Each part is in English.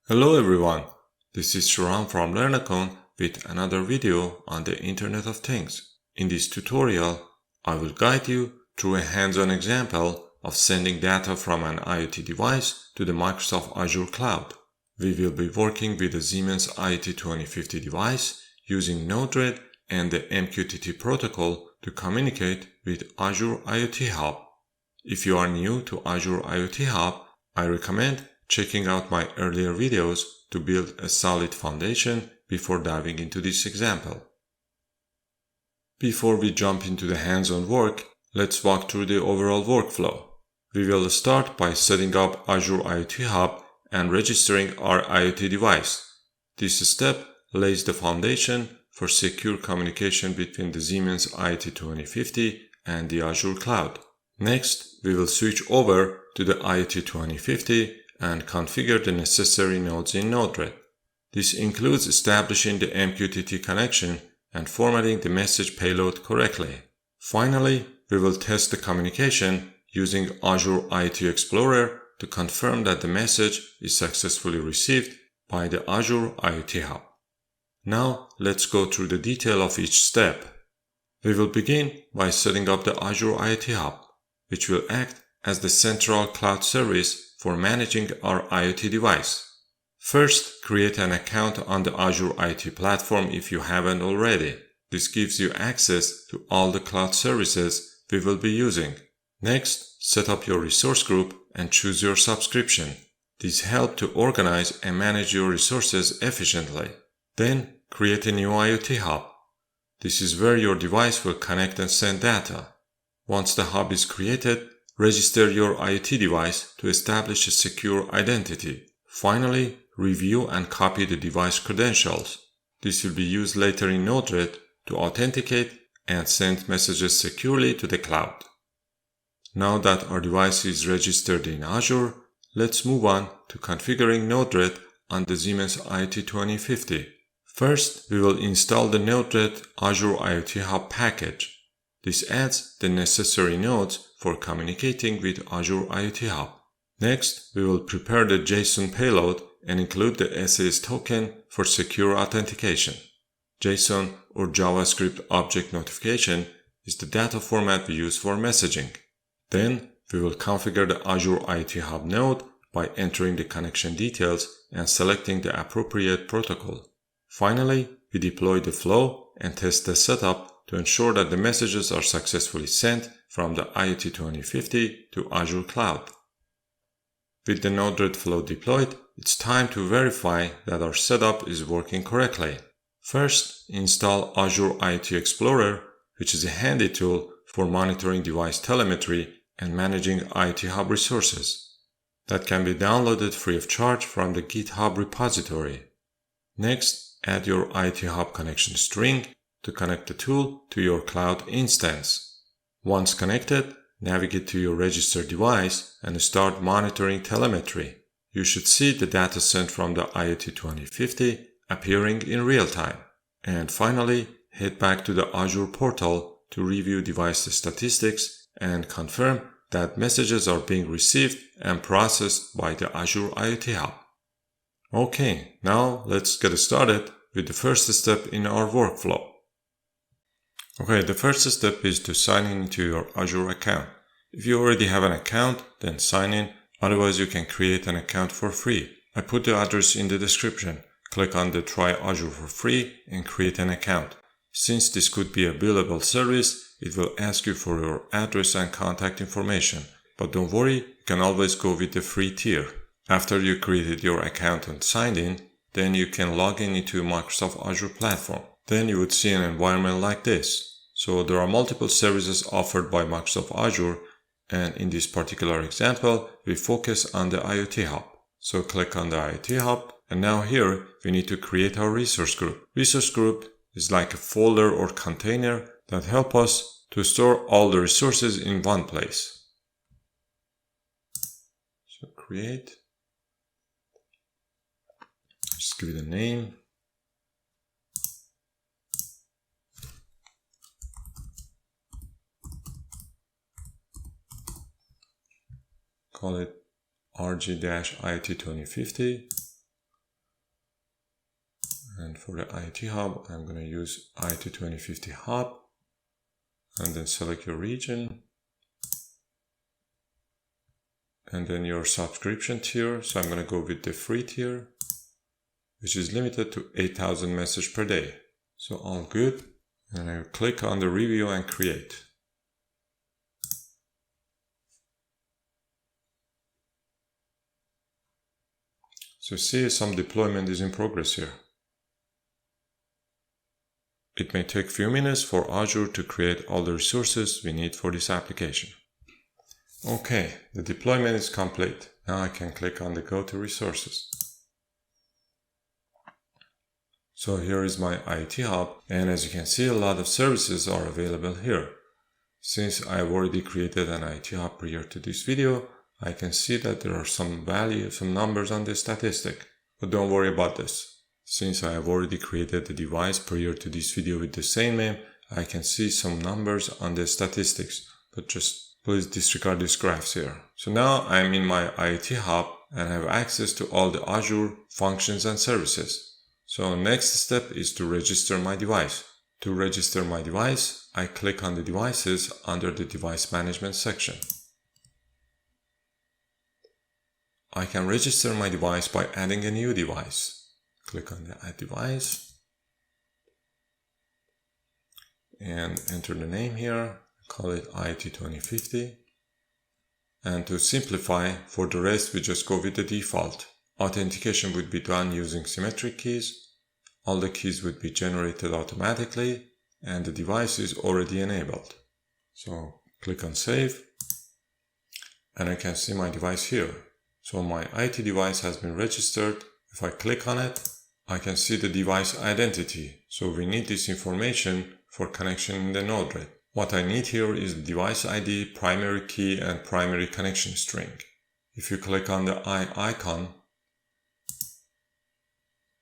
Hello everyone, this is Sharam from LearnAccount with another video on the Internet of Things. In this tutorial, I will guide you through a hands-on example of sending data from an IoT device to the Microsoft Azure cloud. We will be working with the Siemens IOT2050 device using Node-RED and the MQTT protocol to communicate with Azure IoT Hub. If you are new to Azure IoT Hub, I recommend checking out my earlier videos to build a solid foundation before diving into this example. Before we jump into the hands-on work, let's walk through the overall workflow. We will start by setting up Azure IoT Hub and registering our IoT device. This step lays the foundation for secure communication between the Siemens IOT2050 and the Azure cloud. Next, we will switch over to the IOT2050 and configure the necessary nodes in Node-RED. This includes establishing the MQTT connection and formatting the message payload correctly. Finally, we will test the communication using Azure IoT Explorer to confirm that the message is successfully received by the Azure IoT Hub. Now, let's go through the detail of each step. We will begin by setting up the Azure IoT Hub, which will act as the central cloud service for managing our IoT device. First, create an account on the Azure IoT platform if you haven't already. This gives you access to all the cloud services we will be using. Next, set up your resource group and choose your subscription. These help to organize and manage your resources efficiently. Then, create a new IoT hub. This is where your device will connect and send data. Once the hub is created, register your IoT device to establish a secure identity. Finally, review and copy the device credentials. This will be used later in Node-RED to authenticate and send messages securely to the cloud. Now that our device is registered in Azure, let's move on to configuring Node-RED on the Siemens IOT2050. First, we will install the Node-RED Azure IoT Hub package. This adds the necessary nodes for communicating with Azure IoT Hub. Next, we will prepare the JSON payload and include the SAS token for secure authentication. JSON or JavaScript object notification is the data format we use for messaging. Then, we will configure the Azure IoT Hub node by entering the connection details and selecting the appropriate protocol. Finally, we deploy the flow and test the setup to ensure that the messages are successfully sent from the IOT2050 to Azure Cloud. With the Node-RED flow deployed, it's time to verify that our setup is working correctly. First, install Azure IoT Explorer, which is a handy tool for monitoring device telemetry and managing IoT Hub resources. That can be downloaded free of charge from the GitHub repository. Next, add your IoT Hub connection string to connect the tool to your cloud instance. Once connected, navigate to your registered device and start monitoring telemetry. You should see the data sent from the IOT2050 appearing in real time. And finally, head back to the Azure portal to review device statistics and confirm that messages are being received and processed by the Azure IoT Hub. Okay, now let's get started with the first step in our workflow. Okay, the first step is to sign into your Azure account. If you already have an account, then sign in. Otherwise, you can create an account for free. I put the address in the description. Click on the Try Azure for free and create an account. Since this could be a billable service, it will ask you for your address and contact information. But don't worry, you can always go with the free tier. After you created your account and signed in, then you can log in into Microsoft Azure platform. Then you would see an environment like this. So there are multiple services offered by Microsoft Azure, and in this particular example, we focus on the IoT Hub. So click on the IoT Hub, and now here we need to create our resource group. Resource group is like a folder or container that help us to store all the resources in one place. So create, just give it a name. Call it RG-IoT2050 And for the IoT Hub, I'm going to use IOT2050 Hub. And then select your region. And then your subscription tier. So I'm going to go with the free tier, which is limited to 8,000 messages per day. So all good. And I'll click on the review and create. So see, some deployment is in progress here. It may take a few minutes for Azure to create all the resources we need for this application. Okay, the deployment is complete. Now I can click on the Go to Resources. So here is my IoT Hub, and as you can see, a lot of services are available here. Since I've already created an IoT Hub prior to this video, I can see that there are some numbers on the statistic. But don't worry about this. Since I have already created the device prior to this video with the same name, I can see some numbers on the statistics. But just please disregard these graphs here. So now I'm in my IoT Hub and have access to all the Azure functions and services. So next step is to register my device. To register my device, I click on the devices under the device management section. I can register my device by adding a new device. Click on the Add Device and enter the name here. Call it IOT2050. And to simplify, for the rest we just go with the default. Authentication would be done using symmetric keys. All the keys would be generated automatically and the device is already enabled. So click on Save and I can see my device here. So my IoT device has been registered. If I click on it, I can see the device identity. So we need this information for connection in the Node-RED. What I need here is the device ID, primary key, and primary connection string. If you click on the eye icon,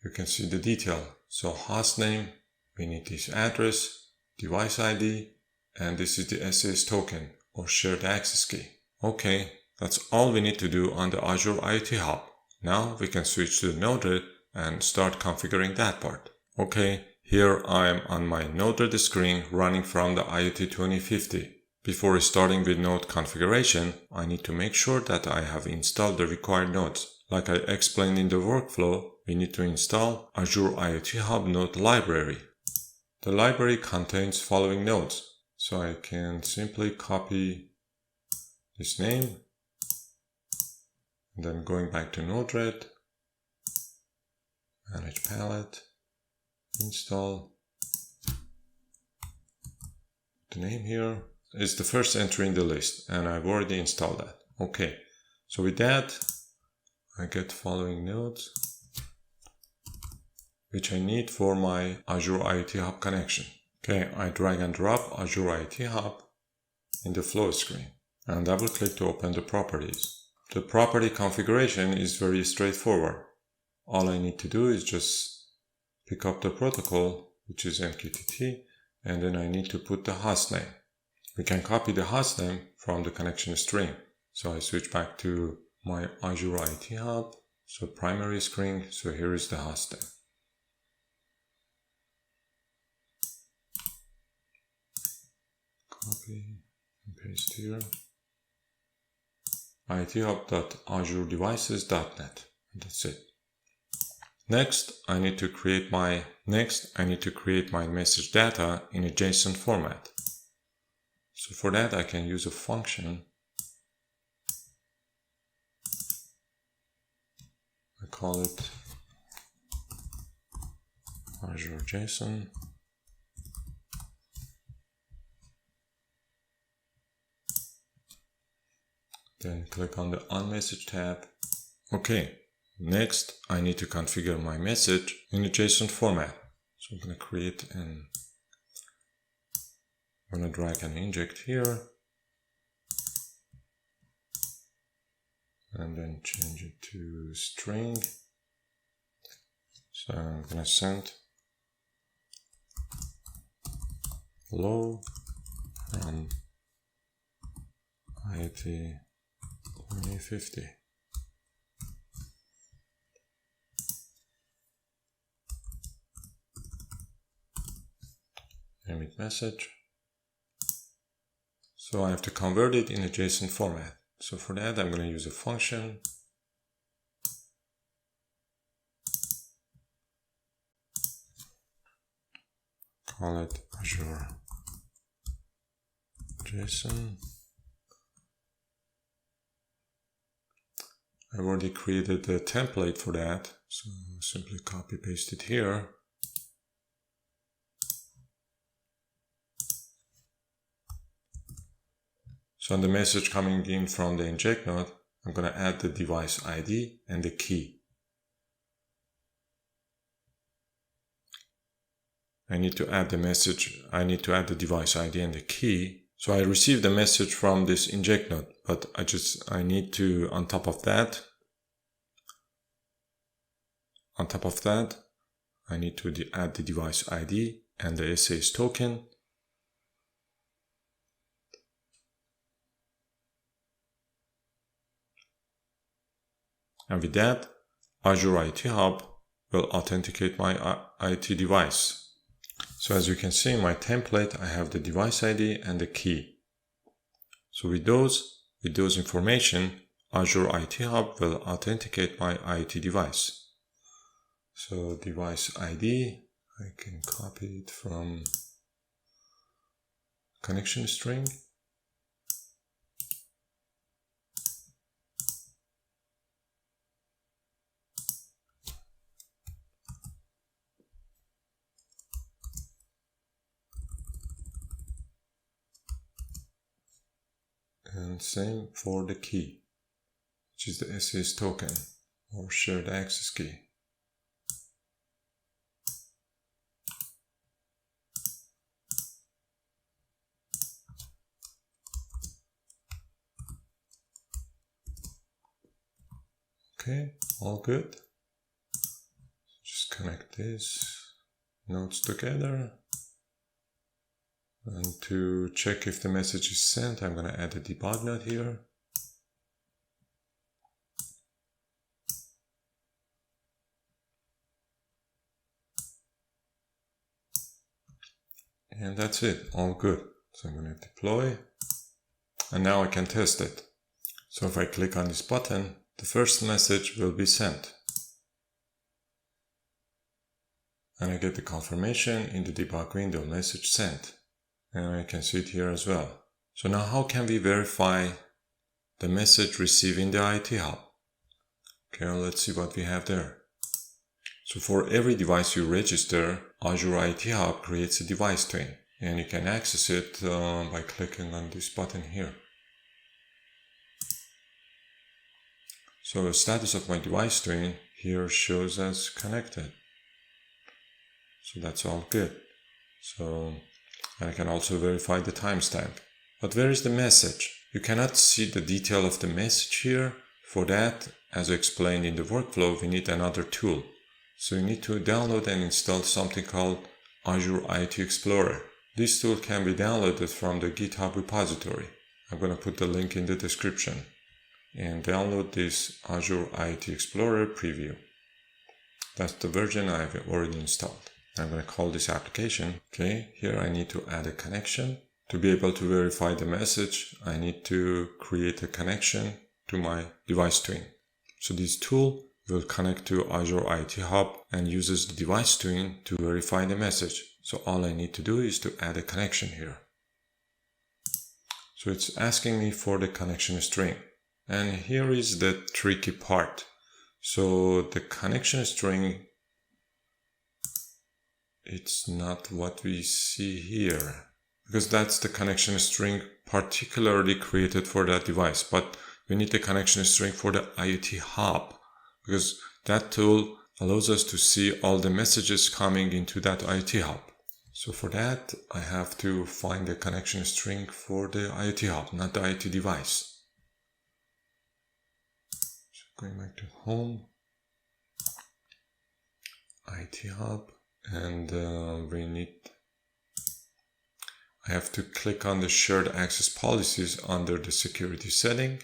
you can see the detail. So host name, we need this address, device ID, and this is the SAS token or shared access key. Okay, that's all we need to do on the Azure IoT Hub. Now we can switch to the Node-RED and start configuring that part. Okay, here I am on my Node-RED screen running from the IOT2050. Before starting with node configuration, I need to make sure that I have installed the required nodes. Like I explained in the workflow, we need to install Azure IoT Hub node library. The library contains following nodes. So I can simply copy this name. And then going back to Node-RED, manage palette, install. The name here is the first entry in the list and I've already installed that. Okay, so with that, I get following nodes, which I need for my Azure IoT Hub connection. Okay, I drag and drop Azure IoT Hub in the flow screen and double click to open the properties. The property configuration is very straightforward. All I need to do is just pick up the protocol, which is MQTT, and then I need to put the host name. We can copy the host name from the connection string. So I switch back to my Azure IoT Hub. So primary screen, so here is the host name. Copy and paste here. IoTHub.azuredevices.net. That's it. Next, I need to create my message data in a JSON format. So for that, I can use a function. I call it Azure JSON. Then click on the onMessage tab. Okay, next I need to configure my message in a JSON format. So I'm going to create I'm going to drag and inject here. And then change it to string. So I'm going to send hello from IOT2050. emit message. So I have to convert it in a JSON format. So for that, I'm going to use a function. Call it Azure JSON. I've already created a template for that, so simply copy paste it here. So on the message coming in from the inject node, I'm going to add the device ID and the key. I need to add the message, I need to add the device ID and the key. So I received a message from this inject node, but I need to, on top of that, I need to add the device ID and the SAS token. And with that, Azure IoT Hub will authenticate my IoT device. So as you can see in my template, I have the device ID and the key. So with those information, Azure IoT Hub will authenticate my IoT device. So device ID, I can copy it from connection string. And same for the key, which is the SAS token or shared access key. Okay, all good. Just connect these nodes together. And to check if the message is sent, I'm going to add a debug node here. And that's it, all good. So I'm going to deploy. And now I can test it. So if I click on this button, the first message will be sent. And I get the confirmation in the debug window, message sent. And I can see it here as well. So now how can we verify the message received in the IoT Hub? Okay, let's see what we have there. So for every device you register, Azure IoT Hub creates a device twin. And you can access it by clicking on this button here. So the status of my device twin here shows as connected. So that's all good. So I can also verify the timestamp. But where is the message? You cannot see the detail of the message here. For that, as I explained in the workflow, we need another tool. So you need to download and install something called Azure IoT Explorer. This tool can be downloaded from the GitHub repository. I'm going to put the link in the description. And download this Azure IoT Explorer preview. That's the version I've already installed. I'm going to call this application. Okay, here I need to add a connection. To be able to verify the message, I need to create a connection to my device twin. So this tool will connect to Azure IoT Hub and uses the device twin to verify the message. So all I need to do is to add a connection here. So it's asking me for the connection string. And here is the tricky part. So the connection string, it's not what we see here, because that's the connection string particularly created for that device. But we need the connection string for the IoT Hub, because that tool allows us to see all the messages coming into that IoT Hub. So for that, I have to find the connection string for the IoT Hub, not the IoT device. So going back to home, IoT Hub. And I have to click on the shared access policies under the security setting.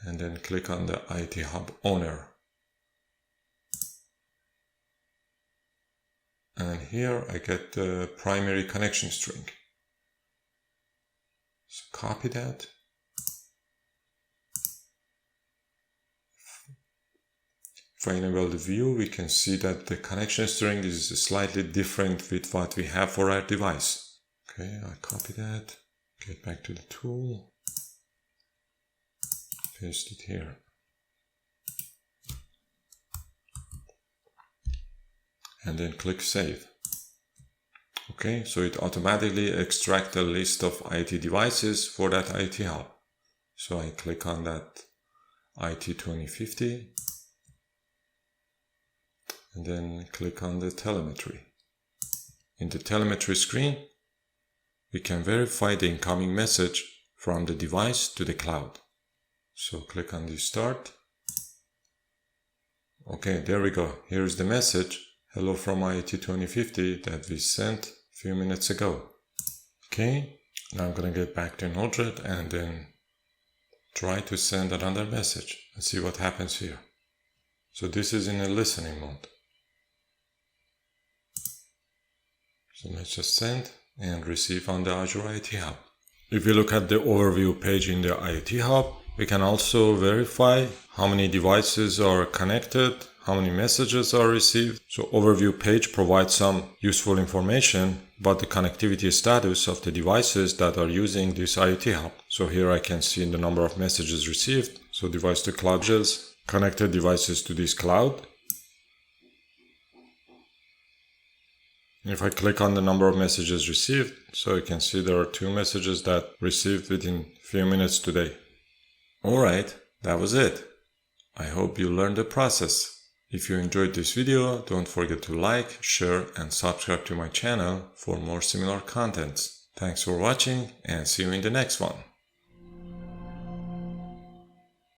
And then click on the IoT Hub owner. And here I get the primary connection string. So copy that. If I enable the view, we can see that the connection string is slightly different with what we have for our device. Okay, I copy that, get back to the tool, paste it here. And then click Save. Okay, so it automatically extracts a list of IoT devices for that IoT Hub. So I click on that IoT2050 and then click on the telemetry. In the telemetry screen, we can verify the incoming message from the device to the cloud. So click on the Start. Okay, there we go. Here's the message. Hello from IoT2050 that we sent a few minutes ago. Okay, now I'm gonna get back to Node-RED and then try to send another message and see what happens here. So this is in a listening mode. So let's just send and receive on the Azure IoT Hub. If you look at the overview page in the IoT Hub, we can also verify how many devices are connected, how many messages are received. So overview page provides some useful information about the connectivity status of the devices that are using this IoT Hub. So here I can see the number of messages received. So device to cloud, connected devices to this cloud. If I click on the number of messages received, so you can see there are 2 messages that received within a few minutes today. Alright, that was it. I hope you learned the process. If you enjoyed this video, don't forget to like, share and subscribe to my channel for more similar contents. Thanks for watching and see you in the next one.